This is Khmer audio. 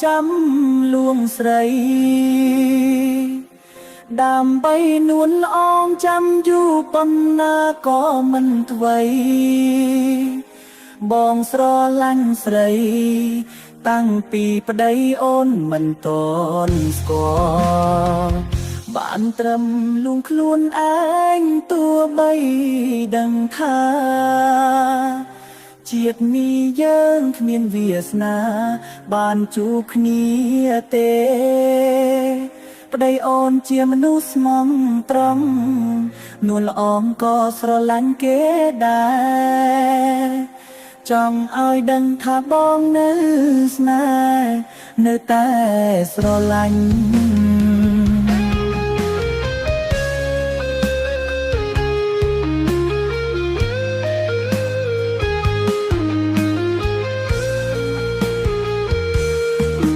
ចាំលួងស្រីដើម្បីនួនល្អងចាំយូរប៉ុណ្ណាក៏មិនថ្វីបងស្រឡាញ់ស្រីតាំងពីប្តីអូនមិនតន់ស្គាល់បានត្រឹមលួងខ្លួនឯងទោះបីដឹងថាជាតិនេះយើងគ្មានវាសនាបានជួបគ្នាទេប្តីអូនជាមនុស្សស្មោះត្រង់នួនល្អងក៏ស្រឡាញ់គេដែរចង់ឲ្យដឹងថាបងនៅស្នេហ៍នៅតែស្រឡាញ់